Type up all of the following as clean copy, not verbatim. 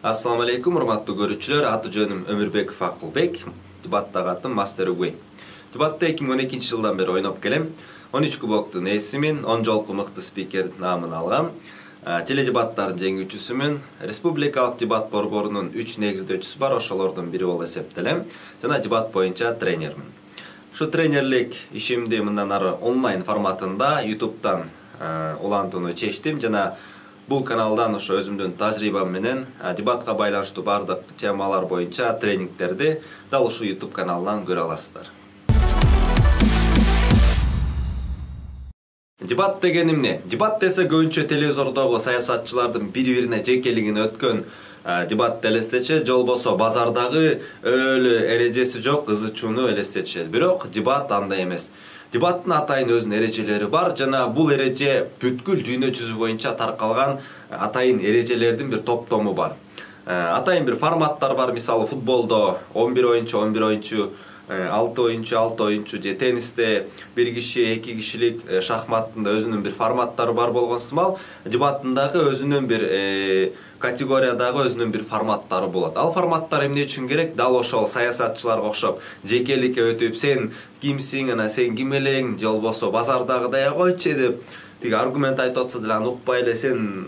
Assalamu alaikum, урматтуу көрүүчүлөр. Аты жөнүм Өмүрбеков Акылбек. Дебаттагы атым Мастер Угуй. Дебатта 2012 жылдан бери ойноп келем. 13 кубоктун ээсимин, 10 жолку мыкты спикер наамын алгам. Теледебаттардын жеңүүчүсүмүн. Республикалык дебат борборунун 3 негиздөөчүсү бар, ошолордун бири болуп эсептелем. Жана дебат боюнча тренермин. Şu тренерлик ишимди мындан ары онлайн форматында YouTube'дан улантууну чечтим. Жана бул каналдан ошо өзүмдүн тажрыйбам менен дебатка байланыштуу бардык темалар боюнча тренингтерди дал ушу YouTube каналынан көрө аласыздар. Дебат деген эмне? Дебат десе көбүнчө телевизордогу саясатчылардын бири-бирине жекелигин өткөн дебатты элестетишет, же болбосо базардагы өлө эрежеси жок кызычууну элестетишет. Бирок дебат андай эмес. Дебаттын атайын өзүнүн эрежелери бар, жана бул эреже бүткүл дүйнө жүзү боюнча таркалган атайын эрежелердин бир топтому бар. Атайын бир форматтар бар, мисалы футболдо 11 oyuncu, 6 oyuncu, же теннисте 1 киши, 2 кишилик, шахматтында өзүнүн бир форматтары бар болгон сымал, дебаттындагы өзүнүн бир категориядагы өзүнүн бир форматтары болот. Ал форматтар эмне үчүн керек? Дал ошол саясатчыларга окшоп жекеликке өтүп, сен кимсиң, сен ким элең, же болбосо базардагыдай койчу деп тиги аргумент айтып атса деле аны укпай эле сен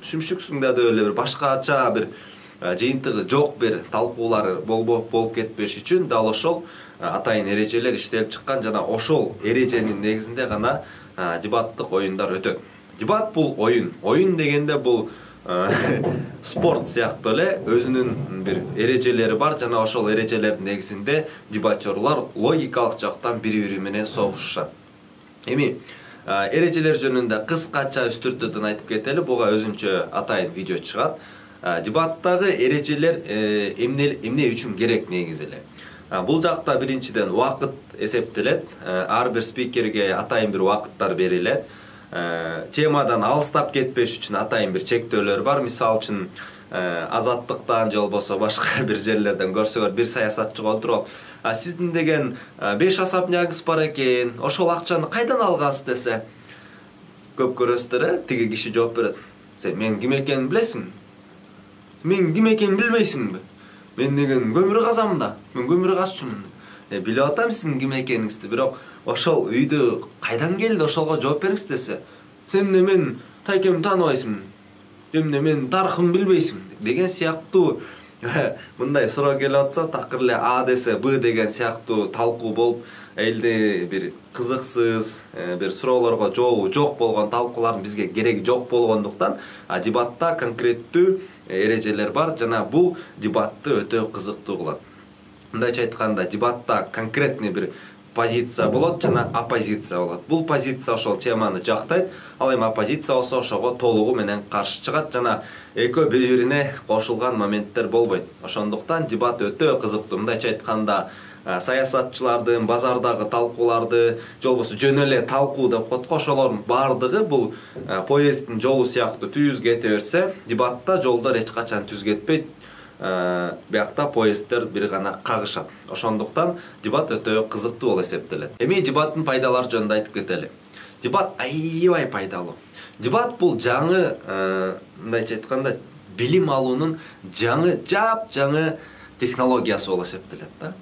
шүмшүксүң да деп эле бир башкача бир жыйынтыгы жок бир талкуулар болуп кетпеш үчүн дал ошол атайын эрежелер иштелип чыккан, жана ошол эреженин негизинде гана дебаттык оюндар өтөт. Дебат бул оюн. Оюн дегенде бул спорт сыяктуу эле өзүнүн бир эрежелери бар, жана ошол эрежелердин негизинде дебатёрлор логикалык жактан бири-бири менен согушушат. Эми эрежелер жөнүндө кыскача үстүртөдөн айтып кетели, буга өзүнчө атайын видео чыгат. Дебаттагы эрежелер эмне үчүн керек негизи эле? Бул жакта биринчиден убакыт эсептелет. Ар бир спикерге атайын бир убакыттар берилет. Темадан алыстап кетпеш үчүн атайын бир чектөөлөр бар. Мисалы үчүн Азаттыктан же болбосо башка бир жерлерден көрсөңөр бир саясатчыга отуруп, сиздин деген 5 особнягыңыз бар экен, ошол акчаны кайдан алгансыз десе, көп көрөсүздөр, тиги киши жооп берет. Сен мен ким экенин билесиңби? Мен ким экенин билбейсиңби? Мен деген көмүр казам да, мен көмүр казчумун. Билип атам сиздин ким экениңизди, бирок ошол үйдө кайдан келди, ошолго жооп бериңиз десе, сен эмне мен тайкемди тааныбайсың, эмне мен тарыхын билбейсиң деген сыяктуу мындай суроо келип атса, такыр эле А десе Б деген сыяктуу талкуу болуп, элде бир кызыксыз бир суроолорго жообу жок болгон талкуулардын бизге кереги жок болгондуктан дебатта конкреттүү эрежелер бар, жана бул дебатты өтө кызыктуу кылат. Мындайча айтканда, дебатта конкретный бир позиция болот, жана оппозиция болот. Бул позиция ошол теманы жактайт, ал эми оппозиция болсо ошого толугу менен каршы чыгат, жана экөө бири-бирине кошулган моменттер болбойт. Ошондуктан дебат өтө кызыктуу. Мындайча айтканда, саясатчылардын базардагы талкууларды, же болбосо жөн эле талкуу деп коет го, ошолордун баардыгы бул поезддин жолу сыяктуу түз кете берсе, дебатта жолдор эч качан түз кетпейт. Биякта поезддер бир гана кагышат. Ошондуктан дебат өтө кызыктуу болуп эсептелет. Эми дебаттын пайдалары жөнүндө айтып кетели. Дебат аябай пайдалуу. Дебат бул жаңы, мындайча айтканда, билим алуунун жап-жаңы технологиясы болуп эсептелет да.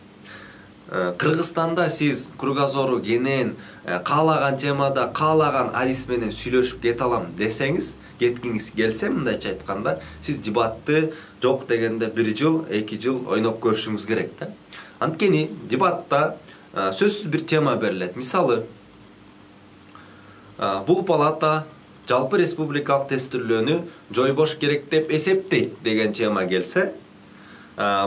Кыргызстанда сиз кругозору кенен, каалаган темада, каалаган адис менен сүйлөшүп кете алам десеңиз, кеткиңиз келсе, мындайча айтканда, сиз дебатты жок дегенде 1 жыл, 2 жыл ойноп көрүшүңүз керек да. Анткени дебатта сөзсүз бир тема берилет. Мисалы, бул палата жалпы республикалык тестирлөөнү жойбош керек деп эсептейт деген тема келсе,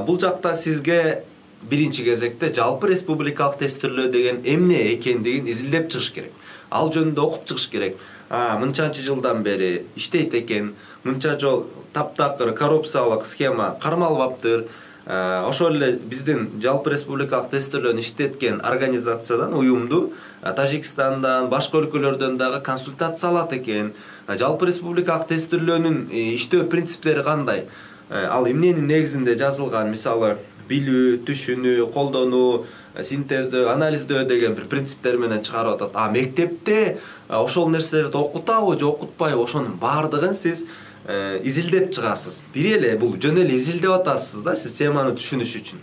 бул жакта сизге биринчи кезекте жалпы республикалык тестирлөө деген эмне экендигин изилдеп чыгыш керек. Ал жөнүндө окуп чыгыш керек. Мынчанчы жылдан бери иштейт экен, мынча жол таптакыр коррупциялык схема кармалбаптыр. Ошол эле биздин жалпы республикалык тестирлөөнү иштеткен организациядан, уюмду Тажикстандан, башка өлкөлөрдөн дагы консультация алат экен. Жалпы республикалык тестирлөөнүн иштөө принциптери кандай? Ал эмненин негизинде жазылган? Мисалы, билүү, түшүнүү, колдонуу, синтездөө, анализдөө деген бир принциптер менен чыгарып атат. Мектепте ошол нерселерди окутабы же окутпайбы, ошонун баардыгын сиз изилдеп чыгасыз. Бир эле бул жөн эле изилдеп атасыз да сиз теманы түшүнүш үчүн.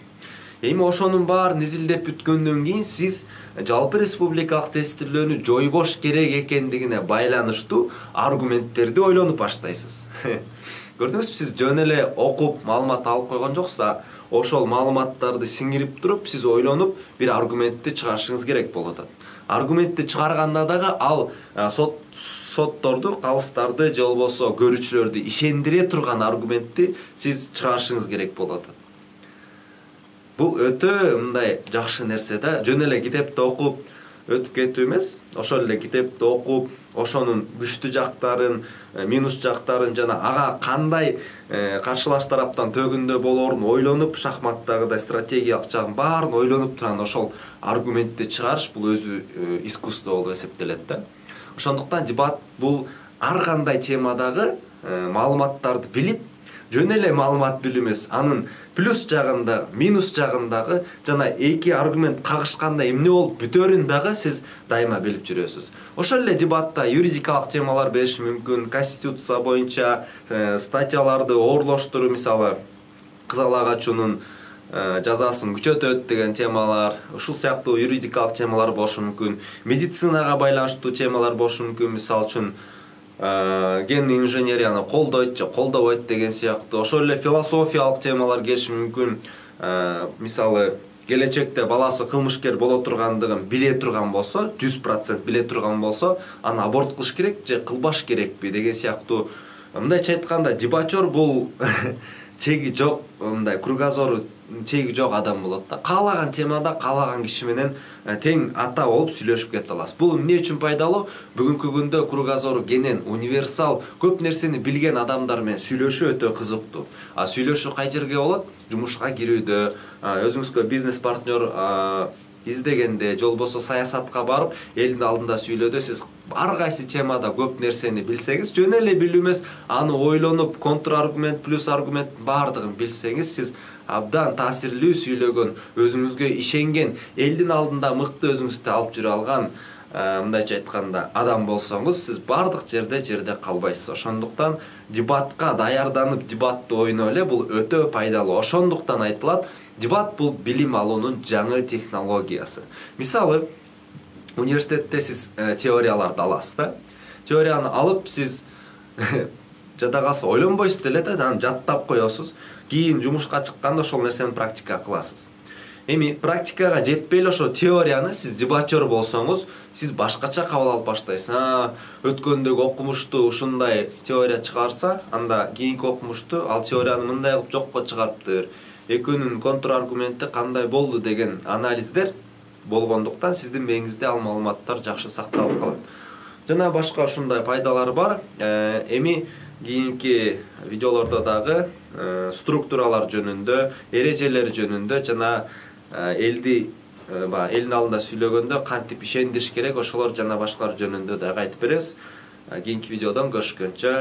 Эми ошонун баарын изилдеп бүткөндөн кийин сиз жалпы республикалык тестирлөөнү жойбош керек экендигине байланыштуу аргументтерди ойлонуп баштайсыз. Көрдүңүзбү, сиз жөн эле окуп маалымат алып койгон жокса, ошол маалыматтарды сиңирип туруп сиз ойлонуп бир аргументти чыгарышыңыз керек болот. Аргументти чыгарганда дагы ал сотторду, калыстарды же болбосо көрүүчүлөрдү ишендире турган аргументти сиз чыгарышыңыз керек болот. Бул өтө мындай жакшы нерсе да. Жөн эле китепти окуп өтүп кетүү эмес. Ошол эле китепти окуп, ошонун күчтүү жактарын, минус жактарын жана ага кандай каршылаш тараптан төгүндө болоорун ойлонуп, шахматтагыдай стратегиялык жагын баарын ойлонуп турган ошол аргументти чыгарыш бул өзү искусство болуп эсептелет да. Ошондуктан дебат бул ар кандай темадагы маалыматтарды билип, жөн эле маалымат билүү эмес, анын плюс жагында, минус жагындагы жана эки аргумент кагышканда эмне болуп бүтөөрүн дагы сиз дайыма билип жүрөсүз. Ошол эле дебатта юридикалык темалар бериши мүмкүн, конституция боюнча статьяларды оорлоштуруу, мисалы кызыл агачунун жазасын күчөтөт деген темалар, ушул сыяктуу юридикалык темалар болушу мүмкүн, медицинага байланыштуу темалар болушу мүмкүн, мисалы үчүн генный инженерияны колдойт же колдобойт деген сыяктуу. Ошол эле философиялык темалар келиши мүмкүн. Мисалы келечекте баласы кылмышкер боло тургандыгын биле турган болсо, 100% биле турган болсо, аны аборт кылыш керек же кылбаш керекпи деген сыяктуу. Мындайча айтканда, дебатер бул чеги жок, мындай кругозору чеги жок адам болот да. Каалаган темада каалаган киши менен тең ата болуп сүйлөшүп кете аласыз. Бул эмне үчүн пайдалуу? Бүгүнкү күндө кругозору кенен, универсал, көп нерсени билген адамдар менен сүйлөшүү өтө кызыктуу. Сүйлөшүү кай жерге болот? Жумушка кирүүдө, өзүңүзгө бизнес партнер издегенде, же болбосо саясатка барып, элдин алдында сүйлөөдө сиз ар кайсы темада көп нерсени билсеңиз, жөн эле билүү эмес, аны ойлонуп, контраргумент, плюс аргумент баардыгын билсеңиз, сиз абдан таасирлүү сүйлөгөн, өзүңүзгө ишенген, элдин алдында мыкты өзүңүздү алып жүрө алган, мындайча айтканда, адам болсоңуз, сиз баардык жерде калбайсыз. Ошондуктан дебатка даярданып, дебатты ойноо эле бул өтө пайдалуу. Ошондуктан айтылат, дебат бул билим алуунун жаңы технологиясы. Мисалы, университетте сиз теорияларды аласыз да. Теорияны алып сиз жада калса ойлонбойсуз деле да, аны жаттап коесуз. Кийин жумушка чыкканда ошол нерсени практика кыласыз. Эми практикага жетпей эле ошо теорияны сиз дебатер болсоңуз, сиз башкача кабыл алып баштайсыз. Өткөндөгү окумушту ушундай теория чыгарса, анда кийинки окумушту ал теорияны мындай кылып жокко чыгарыптыр. Экөөнүн контраргументи кандай болду деген анализдер болгондуктан сиздин мээңизде ал маалыматтар жакшы сакталып калат. Жана башка ушундай пайдалары бар. Эми кийинки видеолордо дагы структуралар жөнүндө, эрежелер жөнүндө жана элдин алдында сүйлөгөндө кантип ишендириш керек, ошолор жана башкалар жөнүндө дагы айтып беребиз. Кийинки видеодон көрүшкөнчө